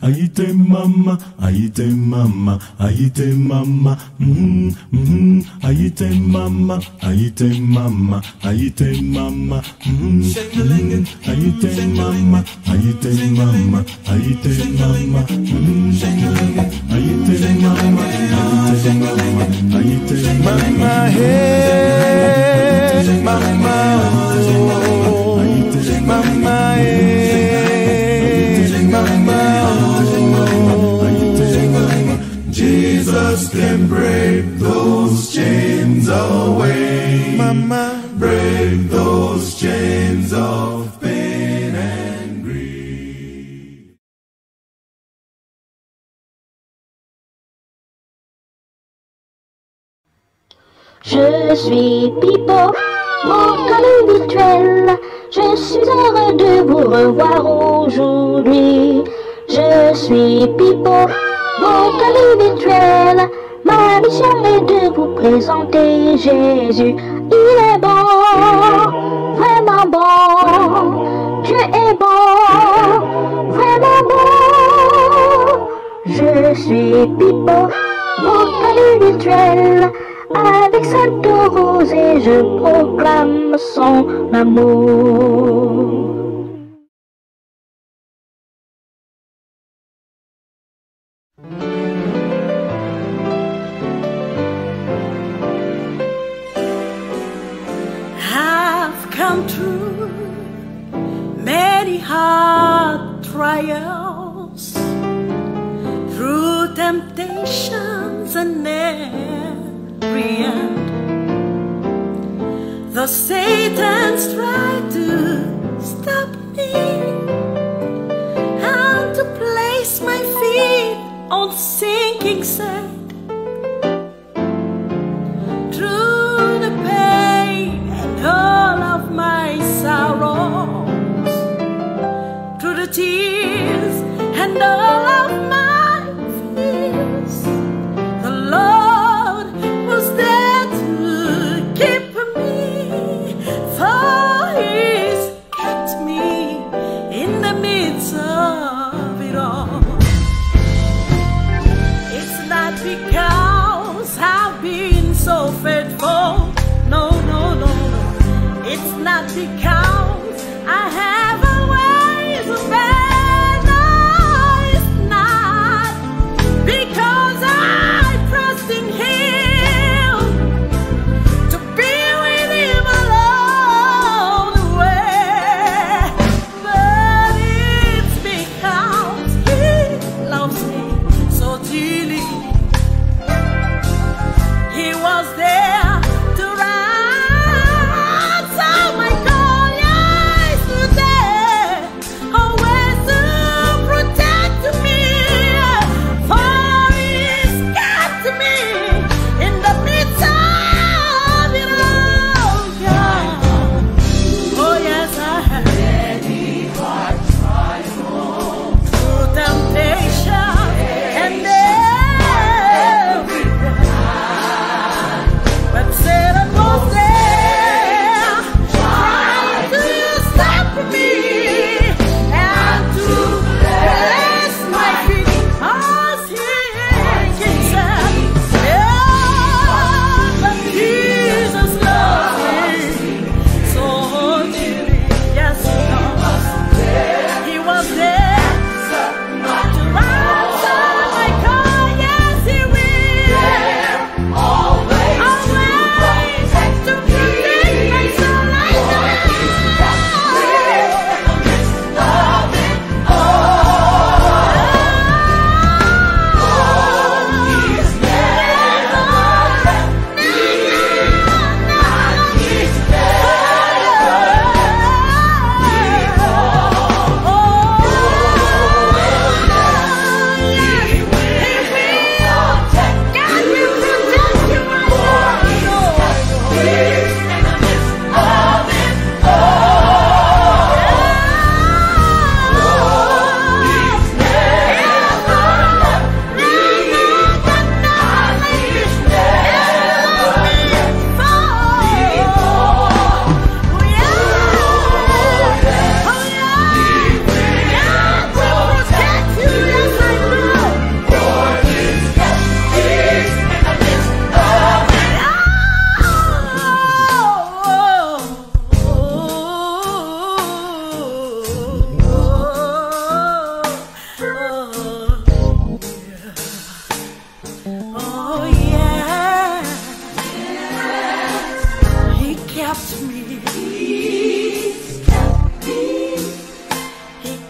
Aite mama, aite mama, aite mama. Aite mama, aite mama, aite mama. Aite mama, aite mama, aite mama. Aite mama, aite mama, aite mama. Hey, mama, mama, Jesus can break those chains away. Mama, break those chains of pain and grief. Je suis Pipo, votre habituel. Je suis heureux de vous revoir aujourd'hui. Je suis Pipo, votre habituel. Ma mission est de vous présenter Jésus. Il est bon, vraiment bon. Dieu est bon, vraiment bon. Je suis Pipo, votre habituel. Avec cette rose et je proclame son amour. I've come through many hard trials, through temptations and every end. The Satan's tried to stop me and to place my feet on sinking sand. Through the pain and all of my sorrows, through the tears and all of my fears, the Lord was there to keep me, for He's kept me in the midst of it all. It's not because I've been so faithful, no, no, no, no. It's not because I have always obeyed, no, it's not because I trust in Him to be with Him along the way, but it's because He loves me so dearly. He was there to answer my call.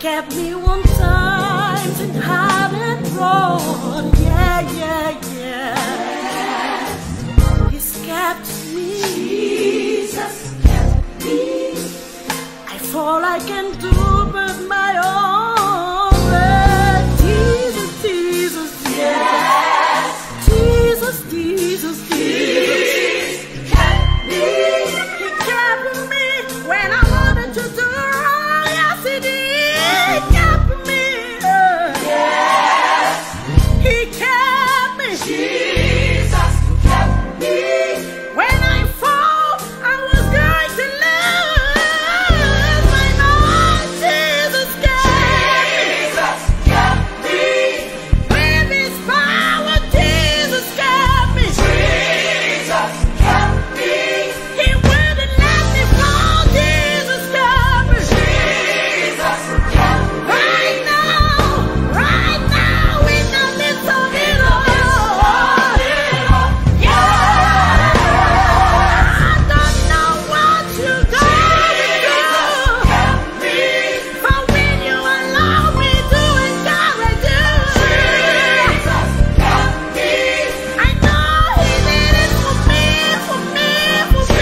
kept me one time in hiding road. Yeah, yeah, yeah. He's kept me. Jesus kept me. I fall I can do but my own way. Jesus, Jesus, yes. Jesus, Jesus, Jesus. Kept me. He kept me when I wanted to do wrong. Yes, he did. He kept me. Yes. He kept me. Jesus kept me. When I fall, I was going to lose my mind. Jesus kept me. With his power, Jesus kept me. Jesus kept me. He wouldn't let me fall. Jesus kept me. Jesus kept me. Right now, in the midst of it all. Yeah. I don't know what you're going through, but when you allow me to encourage you, I know he did it for me, for me, for me, for me,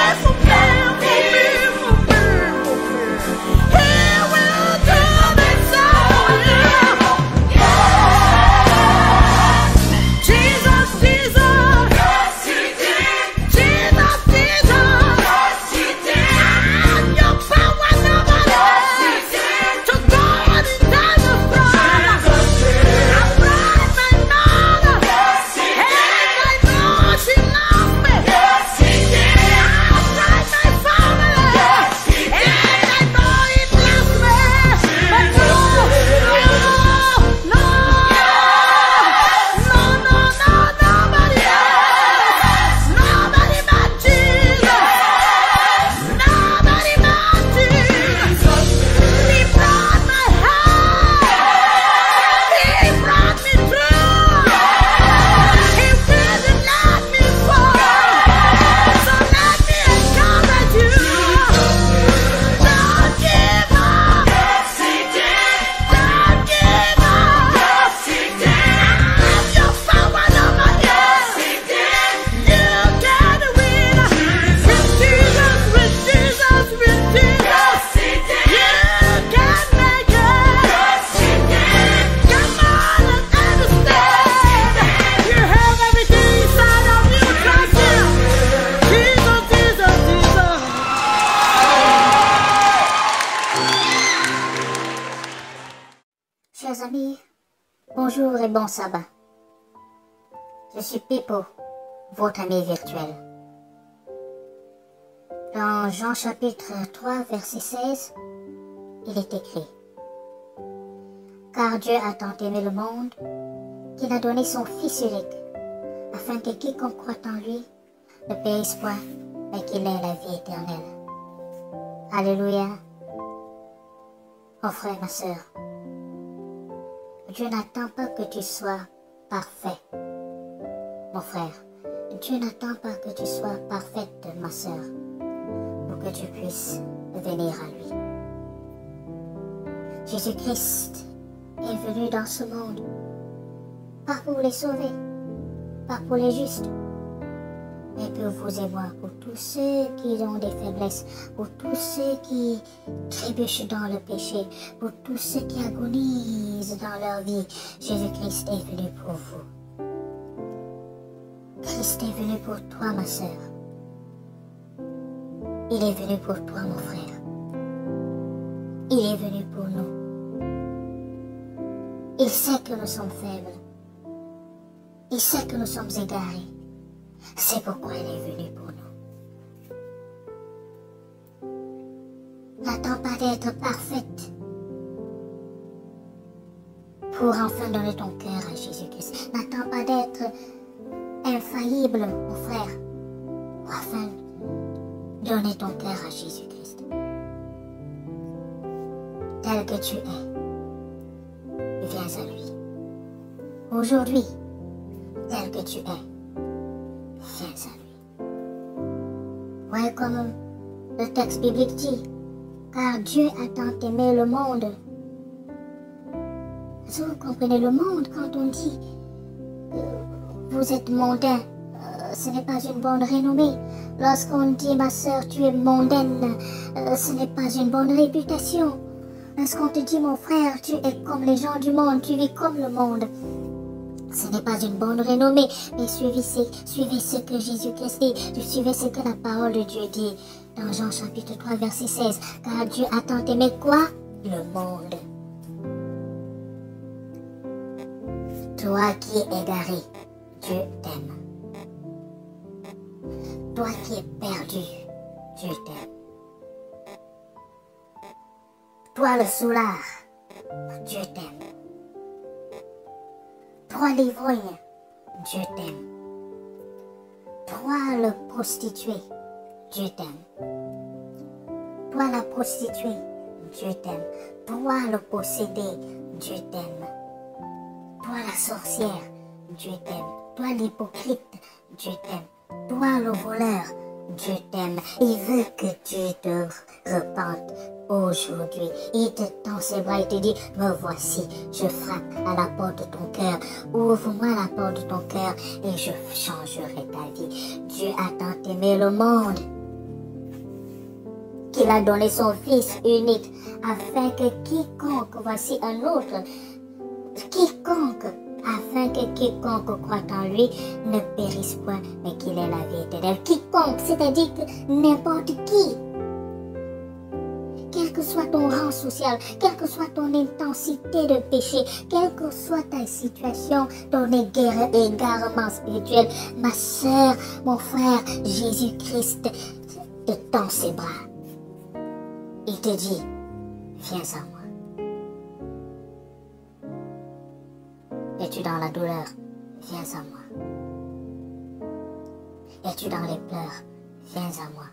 for me, for me, for me. He will do the same. Jesus, Jesus, yes, he did. Jesus, Jesus, yes, he did. And your power never left. To God in time of trial. I brought my mother, and I know she loves me. I brought my family, and I know he blessed me. But no, nobody else. Nobody but Jesus. Nobody but Jesus. He brought my heart. He brought me through. He wouldn't let me fall. So let me encourage you. Don't give up. Don't give up. I'm your power number. You can win. With Jesus, with Jesus, with Jesus. You can make it. Come on and understand. You have everything inside of you. Trust him. Jesus, Jesus, Jesus. Chers amis, bonjour et bon sabbat. Je suis Pipo, votre ami virtuel. Dans Jean chapitre 3, verset 16, il est écrit: Car Dieu a tant aimé le monde qu'il a donné son Fils unique, afin que quiconque croit en lui ne périsse point, mais qu'il ait la vie éternelle. Alléluia. Mon frère, ma sœur, Dieu n'attend pas que tu sois parfait. Mon frère, Dieu n'attend pas que tu sois parfaite, ma sœur, pour que tu puisses venir à lui. Jésus-Christ est venu dans ce monde, pas pour les sauver, pas pour les justes, mais pour vous et moi, pour tous ceux qui ont des faiblesses, pour tous ceux qui trébuchent dans le péché, pour tous ceux qui agonisent dans leur vie. Jésus-Christ est venu pour vous. Christ est venu pour toi, ma sœur. Il est venu pour toi, mon frère. Il est venu pour nous. Il sait que nous sommes faibles. Il sait que nous sommes égarés. C'est pourquoi il est venu pour nous. N'attends pas d'être parfaite pour enfin donner ton cœur à Jésus-Christ. N'attends pas d'être infaillible, mon frère, pour enfin donner ton cœur à Jésus-Christ. Tel que tu es, viens à lui. Aujourd'hui, tel que tu es, viens à lui. Ouais, comme le texte biblique dit, car Dieu a tant aimé le monde. Est-ce que vous comprenez le monde quand on dit vous êtes mondain? Ce n'est pas une bonne renommée. Lorsqu'on dit ma soeur, tu es mondaine, ce n'est pas une bonne réputation. Lorsqu'on te dit mon frère, tu es comme les gens du monde, tu vis comme le monde, ce n'est pas une bonne renommée. Mais suivez ce que Jésus-Christ dit, suivez ce que la parole de Dieu dit dans Jean chapitre 3 verset 16. Car Dieu a tant aimé quoi? Le monde. Toi qui es égaré, Dieu t'aime. Toi qui es perdu, Dieu t'aime. Toi le soulard, Dieu t'aime. Toi l'ivrogne, Dieu t'aime. Toi le prostitué, Dieu t'aime. Toi la prostituée, Dieu t'aime. Toi le possédé, Dieu t'aime. Toi la sorcière, Dieu t'aime. Toi l'hypocrite, Dieu t'aime. Toi le voleur, Dieu t'aime. Il veut que tu te repentes aujourd'hui. Il te tend ses bras et te dit, me voici, je frappe à la porte de ton cœur. Ouvre-moi la porte de ton cœur et je changerai ta vie. Dieu a tant aimé le monde qu'il a donné son Fils unique afin que quiconque, voici un autre, afin que quiconque croit en lui ne périsse point, mais qu'il ait la vie éternelle. Quiconque, c'est-à-dire que n'importe qui, quel que soit ton rang social, quelle que soit ton intensité de péché, quelle que soit ta situation, ton égarement spirituel, ma soeur, mon frère, Jésus-Christ te tend ses bras. Il te dit, viens à moi. Es-tu dans la douleur? Viens à moi. Es-tu dans les pleurs? Viens à moi.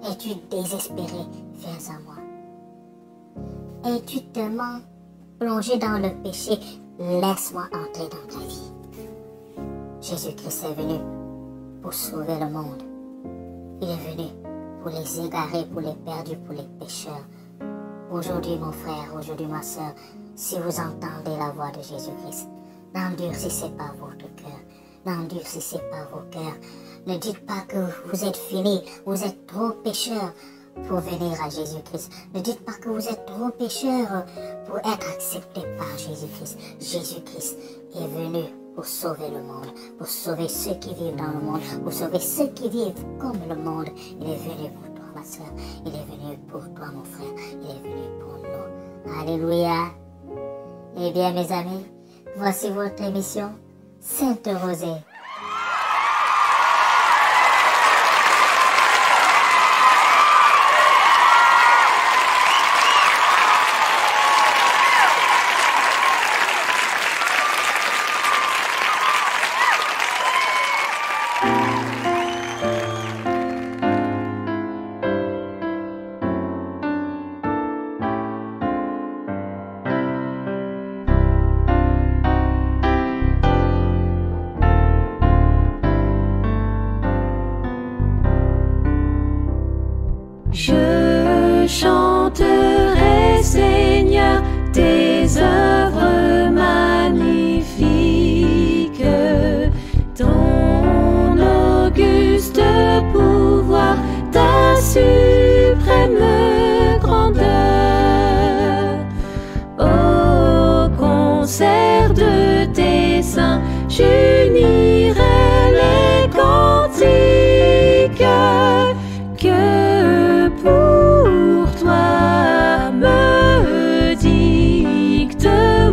Es-tu désespéré? Viens à moi. Es-tu tellement plongé dans le péché? Laisse-moi entrer dans ta vie. Jésus-Christ est venu pour sauver le monde. Il est venu pour les égarés, pour les perdus, pour les pécheurs. Aujourd'hui, mon frère, aujourd'hui, ma soeur, si vous entendez la voix de Jésus-Christ, n'endurcissez pas votre cœur, n'endurcissez pas vos cœurs. Ne dites pas que vous êtes fini, vous êtes trop pécheur pour venir à Jésus-Christ. Ne dites pas que vous êtes trop pécheur pour être accepté par Jésus-Christ. Jésus-Christ est venu pour sauver le monde, pour sauver ceux qui vivent dans le monde, pour sauver ceux qui vivent comme le monde. Il est venu pour toi, ma soeur. Il est venu pour toi, mon frère. Il est venu pour nous. Alléluia. Eh bien, mes amis, voici votre émission Sainte Rosée. Je chanterai, Seigneur, tes œuvres magnifiques, ton auguste pouvoir, ta suprême grandeur. Au concert de tes saints, j'unirai les cantiques que pour toi me dicte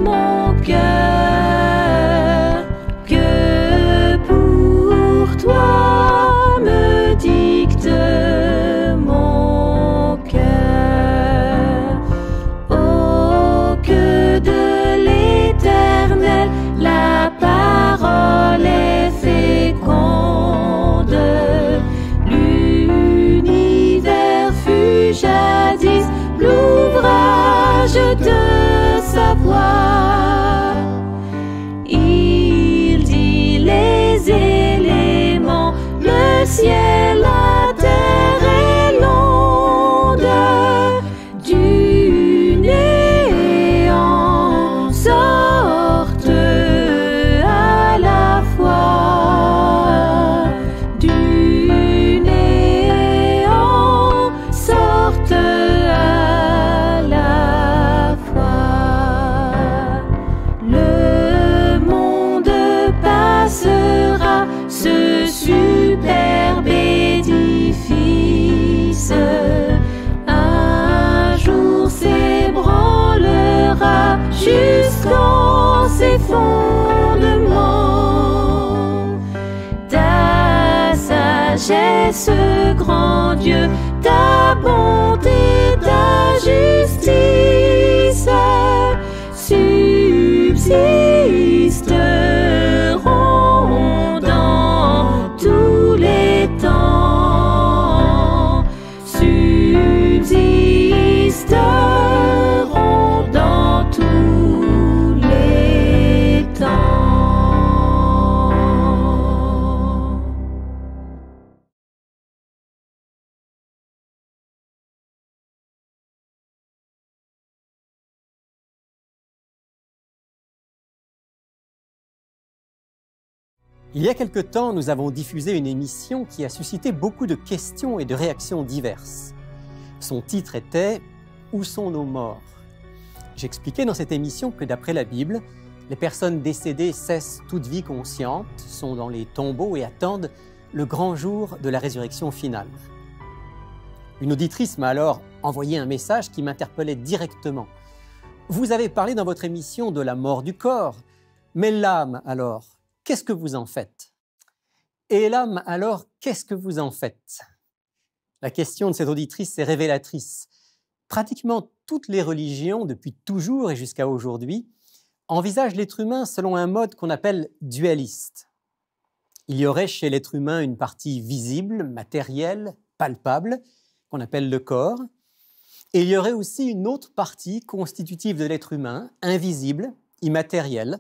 mon cœur, que pour toi me dicte mon cœur. Oh, que de l'Éternel la parole est jusqu'en ses fondements. Ta sagesse, grand Dieu, ta bonté, ta justice subsisteront dans tous les temps. Subsisteront dans tous les temps. Il y a quelque temps, nous avons diffusé une émission qui a suscité beaucoup de questions et de réactions diverses. Son titre était « Où sont nos morts ?» J'expliquais dans cette émission que d'après la Bible, les personnes décédées cessent toute vie consciente, sont dans les tombeaux et attendent le grand jour de la résurrection finale. Une auditrice m'a alors envoyé un message qui m'interpellait directement. « Vous avez parlé dans votre émission de la mort du corps, mais l'âme alors ? Qu'est-ce que vous en faites? Et l'âme, alors, qu'est-ce que vous en faites? » La question de cette auditrice est révélatrice. Pratiquement toutes les religions, depuis toujours et jusqu'à aujourd'hui, envisagent l'être humain selon un mode qu'on appelle dualiste. Il y aurait chez l'être humain une partie visible, matérielle, palpable, qu'on appelle le corps, et il y aurait aussi une autre partie constitutive de l'être humain, invisible, immatérielle,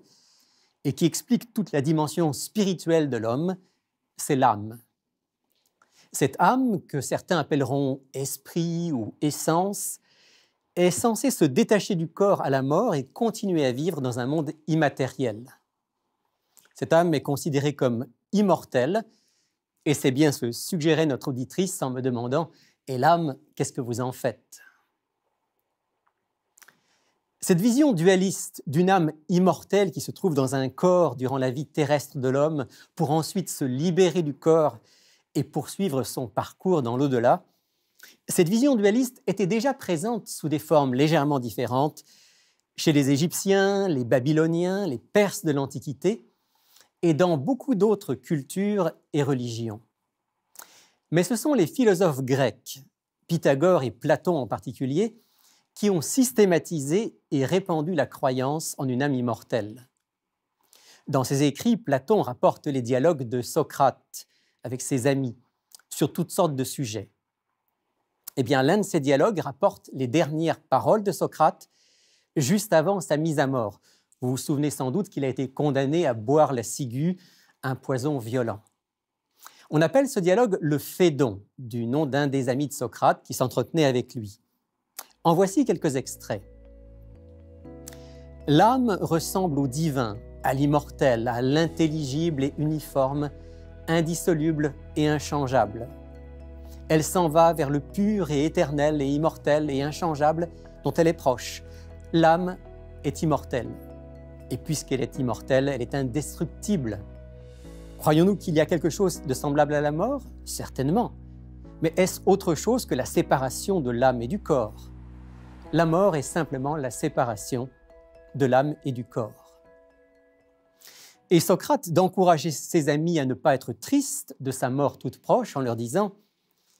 et qui explique toute la dimension spirituelle de l'homme, c'est l'âme. Cette âme, que certains appelleront esprit ou essence, est censée se détacher du corps à la mort et continuer à vivre dans un monde immatériel. Cette âme est considérée comme immortelle, et c'est bien ce que suggérait notre auditrice en me demandant « Et l'âme, qu'est-ce que vous en faites ?» Cette vision dualiste d'une âme immortelle qui se trouve dans un corps durant la vie terrestre de l'homme pour ensuite se libérer du corps et poursuivre son parcours dans l'au-delà, cette vision dualiste était déjà présente sous des formes légèrement différentes chez les Égyptiens, les Babyloniens, les Perses de l'Antiquité et dans beaucoup d'autres cultures et religions. Mais ce sont les philosophes grecs, Pythagore et Platon en particulier, qui ont systématisé et répandu la croyance en une âme immortelle. Dans ses écrits, Platon rapporte les dialogues de Socrate avec ses amis sur toutes sortes de sujets. Eh bien, l'un de ces dialogues rapporte les dernières paroles de Socrate juste avant sa mise à mort. Vous vous souvenez sans doute qu'il a été condamné à boire la ciguë, un poison violent. On appelle ce dialogue le Phédon, du nom d'un des amis de Socrate qui s'entretenait avec lui. En voici quelques extraits. « L'âme ressemble au divin, à l'immortel, à l'intelligible et uniforme, indissoluble et inchangeable. Elle s'en va vers le pur et éternel et immortel et inchangeable dont elle est proche. L'âme est immortelle. Et puisqu'elle est immortelle, elle est indestructible. Croyons-nous qu'il y a quelque chose de semblable à la mort? Certainement. Mais est-ce autre chose que la séparation de l'âme et du corps? La mort est simplement la séparation de l'âme et du corps. » Et Socrate d'encourager ses amis à ne pas être tristes de sa mort toute proche en leur disant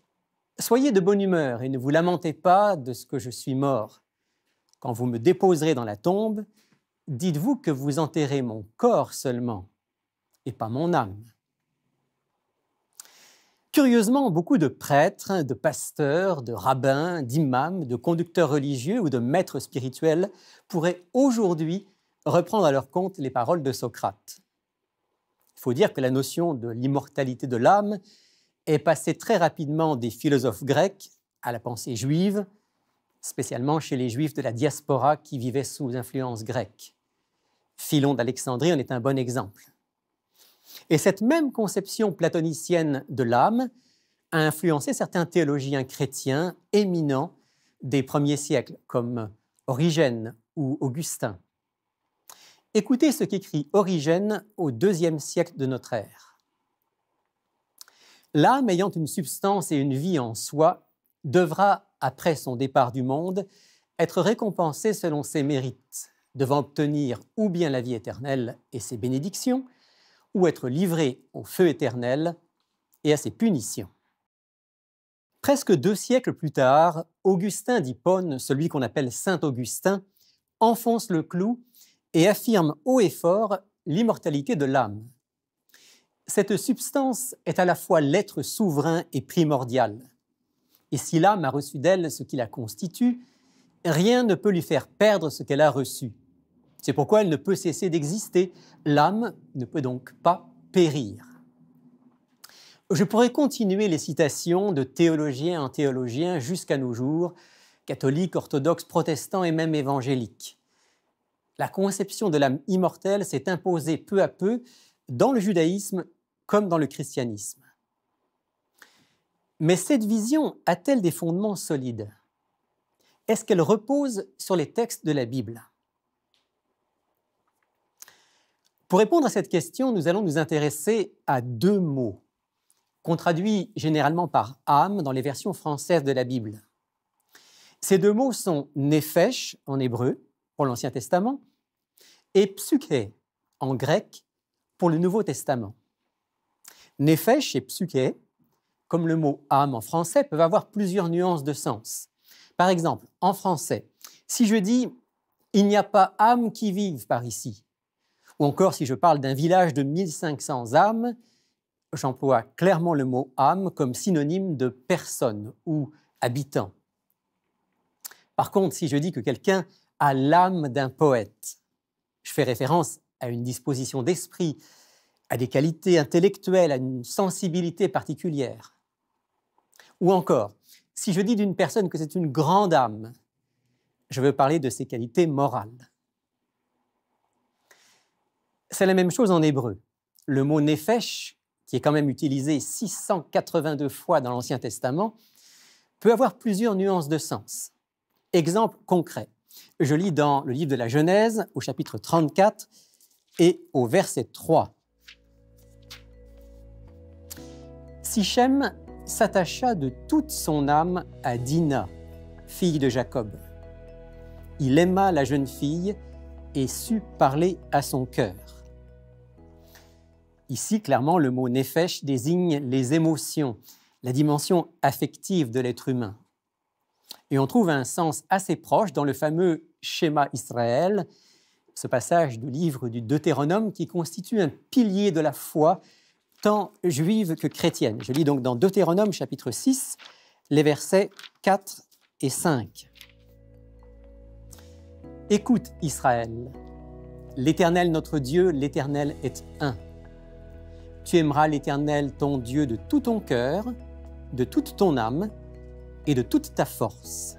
« Soyez de bonne humeur et ne vous lamentez pas de ce que je suis mort. Quand vous me déposerez dans la tombe, dites-vous que vous enterrez mon corps seulement et pas mon âme. » Curieusement, beaucoup de prêtres, de pasteurs, de rabbins, d'imams, de conducteurs religieux ou de maîtres spirituels pourraient aujourd'hui reprendre à leur compte les paroles de Socrate. Il faut dire que la notion de l'immortalité de l'âme est passée très rapidement des philosophes grecs à la pensée juive, spécialement chez les Juifs de la diaspora qui vivaient sous influence grecque. Philon d'Alexandrie en est un bon exemple. Et cette même conception platonicienne de l'âme a influencé certains théologiens chrétiens éminents des premiers siècles, comme Origène ou Augustin. Écoutez ce qu'écrit Origène au IIe siècle de notre ère. « L'âme ayant une substance et une vie en soi devra, après son départ du monde, être récompensée selon ses mérites, devant obtenir ou bien la vie éternelle et ses bénédictions, ou être livré au feu éternel et à ses punitions. Presque 2 siècles plus tard, Augustin d'Hippone, celui qu'on appelle Saint Augustin, enfonce le clou et affirme haut et fort l'immortalité de l'âme. Cette substance est à la fois l'être souverain et primordial. Et si l'âme a reçu d'elle ce qui la constitue, rien ne peut lui faire perdre ce qu'elle a reçu. C'est pourquoi elle ne peut cesser d'exister. L'âme ne peut donc pas périr. Je pourrais continuer les citations de théologien en théologien jusqu'à nos jours, catholiques, orthodoxes, protestants et même évangéliques. La conception de l'âme immortelle s'est imposée peu à peu dans le judaïsme comme dans le christianisme. Mais cette vision a-t-elle des fondements solides? Est-ce qu'elle repose sur les textes de la Bible? Pour répondre à cette question, nous allons nous intéresser à 2 mots, qu'on traduit généralement par âme dans les versions françaises de la Bible. Ces 2 mots sont néphesh en hébreu pour l'Ancien Testament et psyché en grec pour le Nouveau Testament. Néphesh et psyché, comme le mot âme en français, peuvent avoir plusieurs nuances de sens. Par exemple, en français, si je dis « il n'y a pas âme qui vive par ici », ou encore si je parle d'un village de 1500 âmes, j'emploie clairement le mot âme comme synonyme de personne ou habitant. Par contre, si je dis que quelqu'un a l'âme d'un poète, je fais référence à une disposition d'esprit, à des qualités intellectuelles, à une sensibilité particulière. Ou encore, si je dis d'une personne que c'est une grande âme, je veux parler de ses qualités morales. C'est la même chose en hébreu. Le mot néphesh, qui est quand même utilisé 682 fois dans l'Ancien Testament, peut avoir plusieurs nuances de sens. Exemple concret. Je lis dans le livre de la Genèse, au chapitre 34 et au verset 3. Sichem s'attacha de toute son âme à Dina, fille de Jacob. Il aima la jeune fille et sut parler à son cœur. Ici, clairement, le mot néphesh désigne les émotions, la dimension affective de l'être humain. Et on trouve un sens assez proche dans le fameux Schéma Israël, ce passage du livre du Deutéronome qui constitue un pilier de la foi tant juive que chrétienne. Je lis donc dans Deutéronome chapitre 6, les versets 4 et 5. « Écoute, Israël, l'Éternel notre Dieu, l'Éternel est un. Tu aimeras l'Éternel ton Dieu de tout ton cœur, de toute ton âme et de toute ta force. »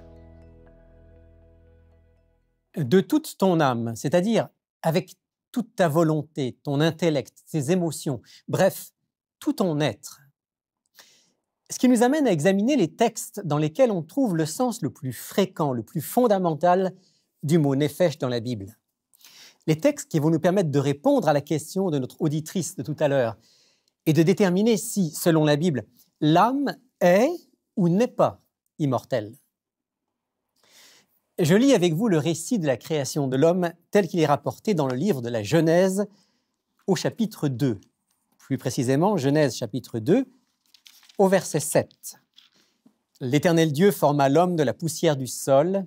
De toute ton âme, c'est-à-dire avec toute ta volonté, ton intellect, tes émotions, bref, tout ton être. Ce qui nous amène à examiner les textes dans lesquels on trouve le sens le plus fréquent, le plus fondamental du mot néphesh dans la Bible. Les textes qui vont nous permettre de répondre à la question de notre auditrice de tout à l'heure et de déterminer si, selon la Bible, l'âme est ou n'est pas immortelle. Je lis avec vous le récit de la création de l'homme tel qu'il est rapporté dans le livre de la Genèse au chapitre 2. Plus précisément, Genèse chapitre 2, au verset 7. « L'Éternel Dieu forma l'homme de la poussière du sol,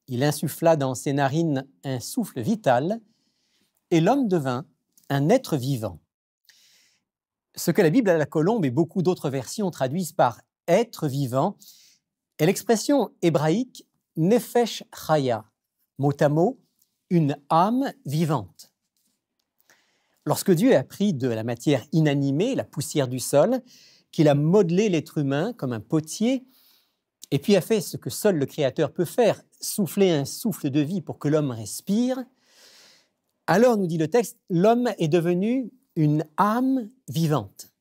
il insuffla dans ses narines un souffle vital, et l'homme devint un être vivant. » Ce que la Bible à la Colombe et beaucoup d'autres versions traduisent par « être vivant » est l'expression hébraïque « nefesh chaya », mot à mot, une âme vivante. Lorsque Dieu a pris de la matière inanimée, la poussière du sol, qu'il a modelé l'être humain comme un potier, et puis a fait ce que seul le Créateur peut faire, souffler un souffle de vie pour que l'homme respire, alors, nous dit le texte, l'homme est devenu une âme vivante.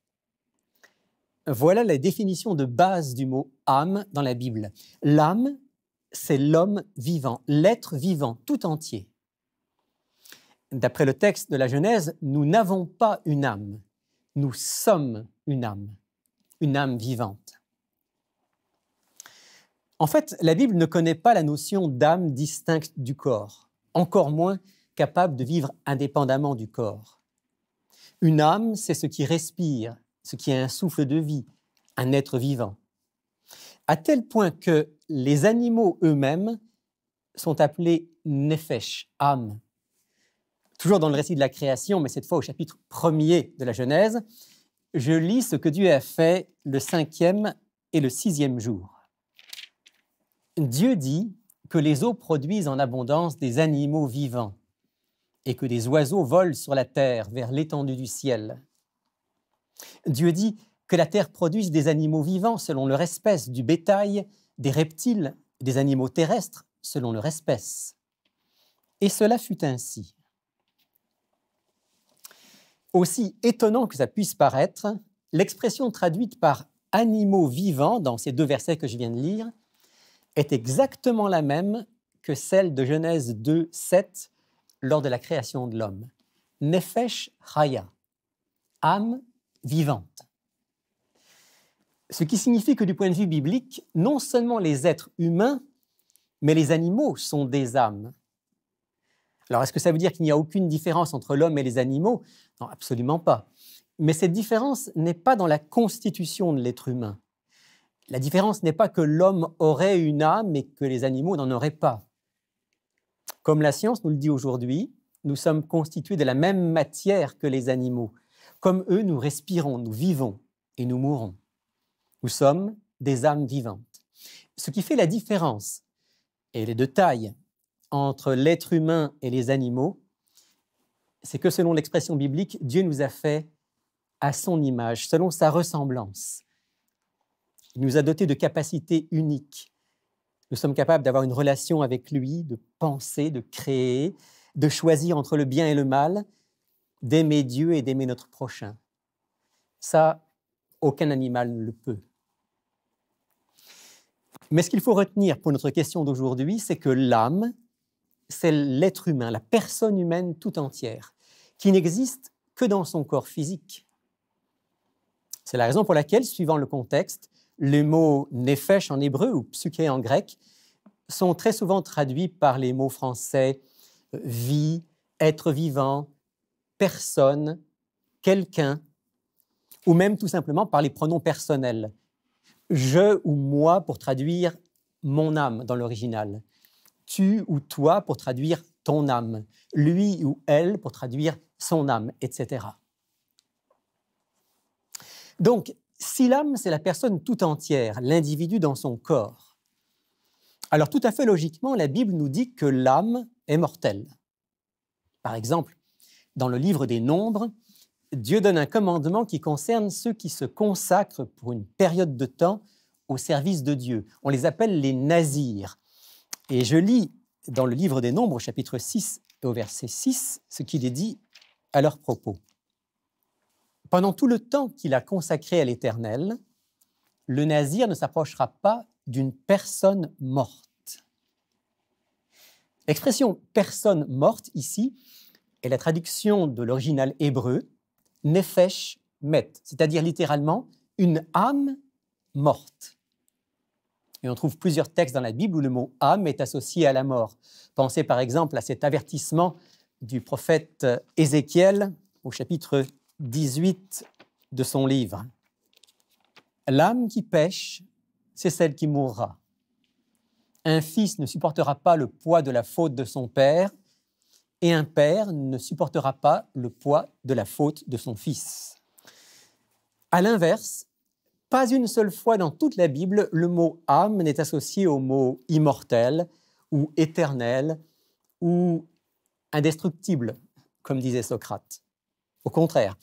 Voilà la définition de base du mot âme dans la Bible. L'âme, c'est l'homme vivant, l'être vivant tout entier. D'après le texte de la Genèse, nous n'avons pas une âme, nous sommes une âme vivante. En fait, la Bible ne connaît pas la notion d'âme distincte du corps. encore moins capable de vivre indépendamment du corps. Une âme, c'est ce qui respire, ce qui a un souffle de vie, un être vivant. À tel point que les animaux eux-mêmes sont appelés nefesh, âme. Toujours dans le récit de la création, mais cette fois au chapitre 1er de la Genèse, je lis ce que Dieu a fait le 5e et le 6e jour. Dieu dit que les eaux produisent en abondance des animaux vivants et que des oiseaux volent sur la terre vers l'étendue du ciel. Dieu dit que la terre produise des animaux vivants selon leur espèce, du bétail, des reptiles, des animaux terrestres selon leur espèce. Et cela fut ainsi. Aussi étonnant que ça puisse paraître, l'expression traduite par « animaux vivants » dans ces 2 versets que je viens de lire est exactement la même que celle de Genèse 2, 7 lors de la création de l'homme. Nefesh chaya, âme vivante. Ce qui signifie que du point de vue biblique, non seulement les êtres humains, mais les animaux sont des âmes. Alors, est-ce que ça veut dire qu'il n'y a aucune différence entre l'homme et les animaux? Non, absolument pas. Mais cette différence n'est pas dans la constitution de l'être humain. La différence n'est pas que l'homme aurait une âme et que les animaux n'en auraient pas. Comme la science nous le dit aujourd'hui, nous sommes constitués de la même matière que les animaux. Comme eux, nous respirons, nous vivons et nous mourons. Nous sommes des âmes vivantes. Ce qui fait la différence, et elle est de taille, entre l'être humain et les animaux, c'est que selon l'expression biblique, Dieu nous a fait à son image, selon sa ressemblance. Il nous a dotés de capacités uniques. Nous sommes capables d'avoir une relation avec lui, de penser, de créer, de choisir entre le bien et le mal, d'aimer Dieu et d'aimer notre prochain. Ça, aucun animal ne le peut. Mais ce qu'il faut retenir pour notre question d'aujourd'hui, c'est que l'âme, c'est l'être humain, la personne humaine tout entière, qui n'existe que dans son corps physique. C'est la raison pour laquelle, suivant le contexte, les mots « nefesh » en hébreu ou « psyché » en grec sont très souvent traduits par les mots français « vie »,« être vivant »,« personne »,« quelqu'un », ou même tout simplement par les pronoms personnels. « Je » ou « moi » pour traduire « mon âme » dans l'original. « Tu » ou « toi » pour traduire « ton âme », « lui » ou « elle » pour traduire « son âme », etc. Donc, si l'âme, c'est la personne tout entière, l'individu dans son corps, alors tout à fait logiquement, la Bible nous dit que l'âme est mortelle. Par exemple, dans le livre des Nombres, Dieu donne un commandement qui concerne ceux qui se consacrent pour une période de temps au service de Dieu. On les appelle les nazirs. Et je lis dans le livre des Nombres, au chapitre 6 et au verset 6, ce qu'il est dit à leur propos. Pendant tout le temps qu'il a consacré à l'Éternel, le nazir ne s'approchera pas d'une personne morte. L'expression « personne morte » ici est la traduction de l'original hébreu « nefesh met », c'est-à-dire littéralement « une âme morte ». Et on trouve plusieurs textes dans la Bible où le mot « âme » est associé à la mort. Pensez par exemple à cet avertissement du prophète Ézéchiel au chapitre 18 de son livre. « L'âme qui pêche, c'est celle qui mourra. Un fils ne supportera pas le poids de la faute de son père, et un père ne supportera pas le poids de la faute de son fils. » À l'inverse, pas une seule fois dans toute la Bible, le mot « âme » n'est associé au mot « immortel » ou « éternel » ou « indestructible », comme disait Socrate. Au contraire,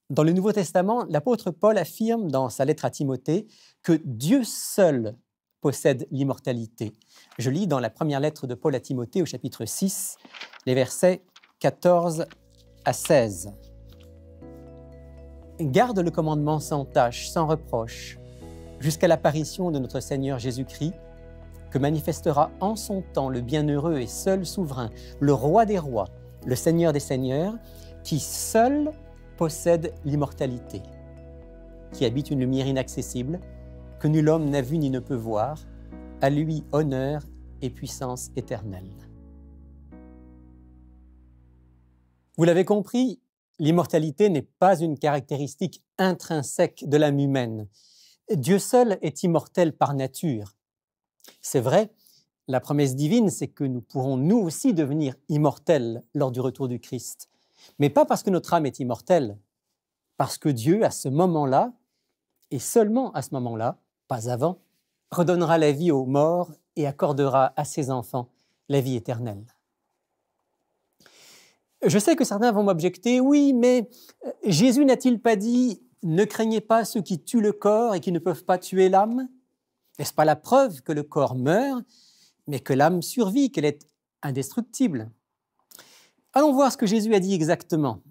dans le Nouveau Testament, l'apôtre Paul affirme dans sa lettre à Timothée que Dieu seul possède l'immortalité. Je lis dans la première lettre de Paul à Timothée au chapitre 6, les versets 14 à 16. « Garde le commandement sans tache, sans reproche, jusqu'à l'apparition de notre Seigneur Jésus-Christ, que manifestera en son temps le bienheureux et seul souverain, le roi des rois, le Seigneur des seigneurs, qui seul possède l'immortalité, qui habite une lumière inaccessible, que nul homme n'a vu ni ne peut voir, à lui honneur et puissance éternelle. » Vous l'avez compris, l'immortalité n'est pas une caractéristique intrinsèque de l'âme humaine. Dieu seul est immortel par nature. C'est vrai, la promesse divine, c'est que nous pourrons nous aussi devenir immortels lors du retour du Christ. Mais pas parce que notre âme est immortelle, parce que Dieu, à ce moment-là, et seulement à ce moment-là, pas avant, redonnera la vie aux morts et accordera à ses enfants la vie éternelle. Je sais que certains vont m'objecter, oui, mais Jésus n'a-t-il pas dit « Ne craignez pas ceux qui tuent le corps et qui ne peuvent pas tuer l'âme » ? N'est-ce pas la preuve que le corps meurt, mais que l'âme survit, qu'elle est indestructible? Allons voir ce que Jésus a dit exactement.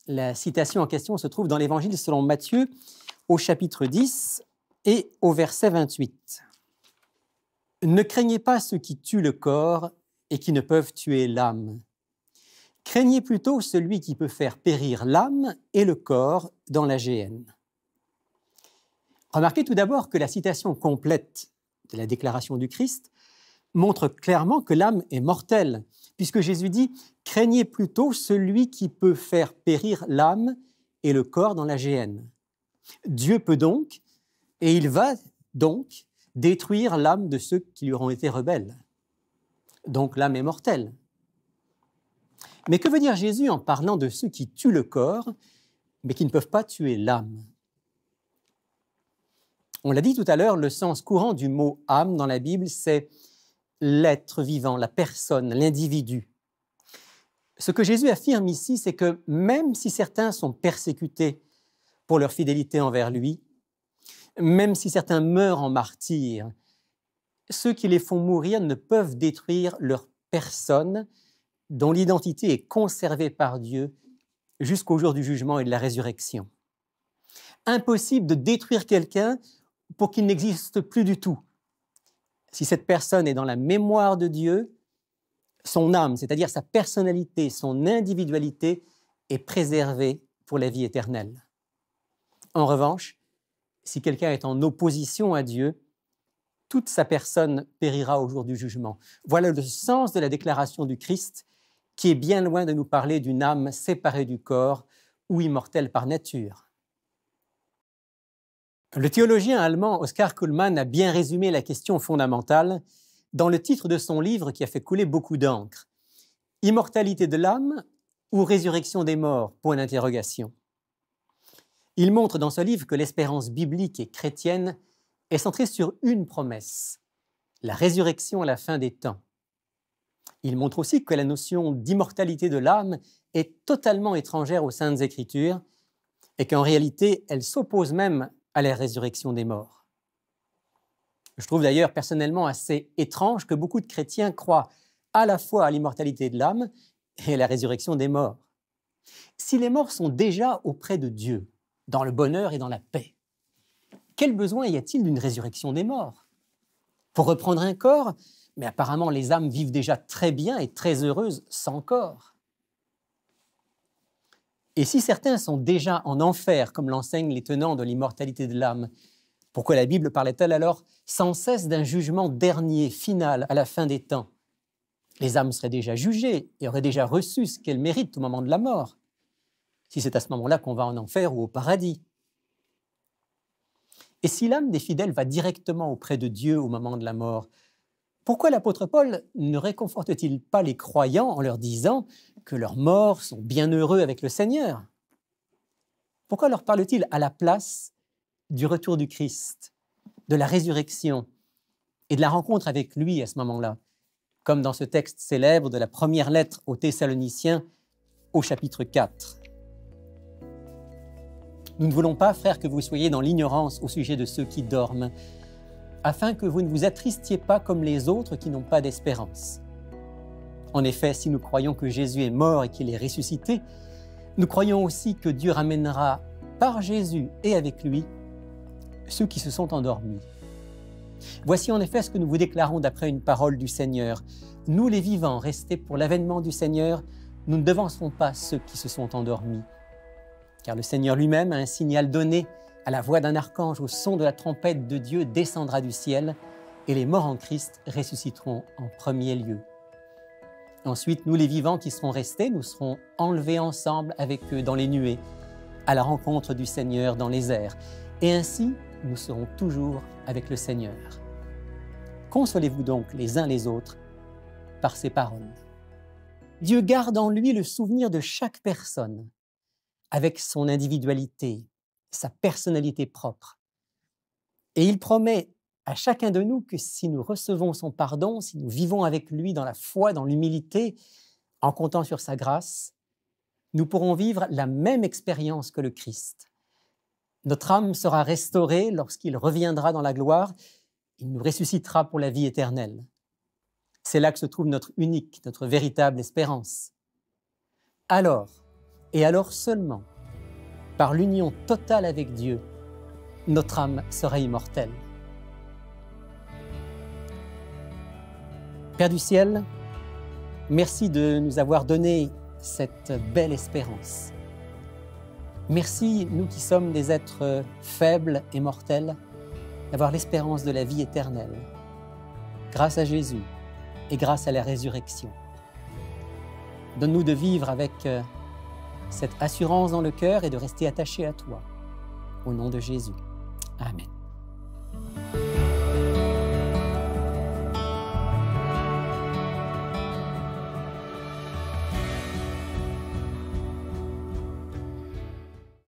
La citation en question se trouve dans l'Évangile selon Matthieu, au chapitre 10 et au verset 28. « Ne craignez pas ceux qui tuent le corps et qui ne peuvent tuer l'âme. Craignez plutôt celui qui peut faire périr l'âme et le corps dans la géhenne. » Remarquez tout d'abord que la citation complète de la déclaration du Christ montre clairement que l'âme est mortelle, puisque Jésus dit « Craignez plutôt celui qui peut faire périr l'âme et le corps dans la géhenne. » Dieu peut donc, et il va donc, détruire l'âme de ceux qui lui auront été rebelles. Donc l'âme est mortelle. Mais que veut dire Jésus en parlant de ceux qui tuent le corps, mais qui ne peuvent pas tuer l'âme? On l'a dit tout à l'heure, le sens courant du mot « âme » dans la Bible, c'est l'être vivant, la personne, l'individu. Ce que Jésus affirme ici, c'est que même si certains sont persécutés pour leur fidélité envers lui, même si certains meurent en martyrs, ceux qui les font mourir ne peuvent détruire leur personne dont l'identité est conservée par Dieu jusqu'au jour du jugement et de la résurrection. Impossible de détruire quelqu'un pour qu'il n'existe plus du tout. Si cette personne est dans la mémoire de Dieu, son âme, c'est-à-dire sa personnalité, son individualité, est préservée pour la vie éternelle. En revanche, si quelqu'un est en opposition à Dieu, toute sa personne périra au jour du jugement. Voilà le sens de la déclaration du Christ, qui est bien loin de nous parler d'une âme séparée du corps ou immortelle par nature. Le théologien allemand Oskar Kuhlmann a bien résumé la question fondamentale dans le titre de son livre qui a fait couler beaucoup d'encre. « Immortalité de l'âme ou résurrection des morts ?» Point d'interrogation. Il montre dans ce livre que l'espérance biblique et chrétienne est centrée sur une promesse, la résurrection à la fin des temps. Il montre aussi que la notion d'immortalité de l'âme est totalement étrangère aux Saintes Écritures et qu'en réalité, elle s'oppose même à la résurrection des morts. Je trouve d'ailleurs personnellement assez étrange que beaucoup de chrétiens croient à la fois à l'immortalité de l'âme et à la résurrection des morts. Si les morts sont déjà auprès de Dieu, dans le bonheur et dans la paix, quel besoin y a-t-il d'une résurrection des morts? Pour reprendre un corps, mais apparemment les âmes vivent déjà très bien et très heureuses sans corps. Et si certains sont déjà en enfer, comme l'enseignent les tenants de l'immortalité de l'âme, pourquoi la Bible parlait-elle alors sans cesse d'un jugement dernier, final, à la fin des temps? Les âmes seraient déjà jugées et auraient déjà reçu ce qu'elles méritent au moment de la mort, si c'est à ce moment-là qu'on va en enfer ou au paradis. Et si l'âme des fidèles va directement auprès de Dieu au moment de la mort, pourquoi l'apôtre Paul ne réconforte-t-il pas les croyants en leur disant que leurs morts sont bien heureux avec le Seigneur? Pourquoi leur parle-t-il à la place du retour du Christ, de la résurrection et de la rencontre avec lui à ce moment-là, comme dans ce texte célèbre de la première lettre aux Thessaloniciens au chapitre 4? Nous ne voulons pas, frères, que vous soyez dans l'ignorance au sujet de ceux qui dorment, afin que vous ne vous attristiez pas comme les autres qui n'ont pas d'espérance. En effet, si nous croyons que Jésus est mort et qu'il est ressuscité, nous croyons aussi que Dieu ramènera par Jésus et avec lui ceux qui se sont endormis. Voici en effet ce que nous vous déclarons d'après une parole du Seigneur. Nous les vivants, restés pour l'avènement du Seigneur, nous ne devancerons pas ceux qui se sont endormis. Car le Seigneur lui-même a un signal donné à la voix d'un archange, au son de la trompette de Dieu descendra du ciel, et les morts en Christ ressusciteront en premier lieu. Ensuite, nous les vivants qui serons restés, nous serons enlevés ensemble avec eux dans les nuées, à la rencontre du Seigneur dans les airs. Et ainsi, nous serons toujours avec le Seigneur. Consolez-vous donc les uns les autres par ces paroles. Dieu garde en lui le souvenir de chaque personne, avec son individualité, sa personnalité propre. Et il promet à chacun de nous que si nous recevons son pardon, si nous vivons avec lui dans la foi, dans l'humilité, en comptant sur sa grâce, nous pourrons vivre la même expérience que le Christ. Notre âme sera restaurée lorsqu'il reviendra dans la gloire. Il nous ressuscitera pour la vie éternelle. C'est là que se trouve notre unique, notre véritable espérance. Alors, et alors seulement, par l'union totale avec Dieu, notre âme sera immortelle. Père du ciel, merci de nous avoir donné cette belle espérance. Merci, nous qui sommes des êtres faibles et mortels, d'avoir l'espérance de la vie éternelle, grâce à Jésus et grâce à la résurrection. Donne-nous de vivre avec cette assurance dans le cœur et de rester attachés à toi. Au nom de Jésus. Amen.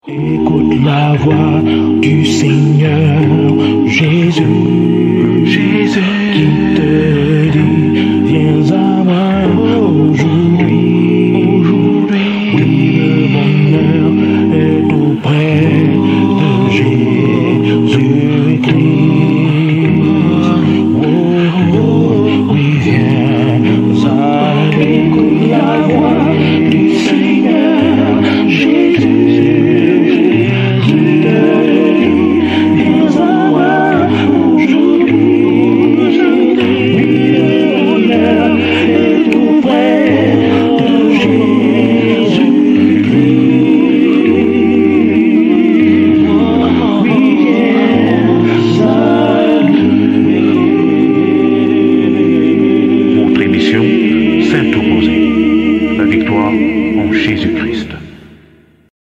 Écoute la voix du Seigneur Jésus, Jésus.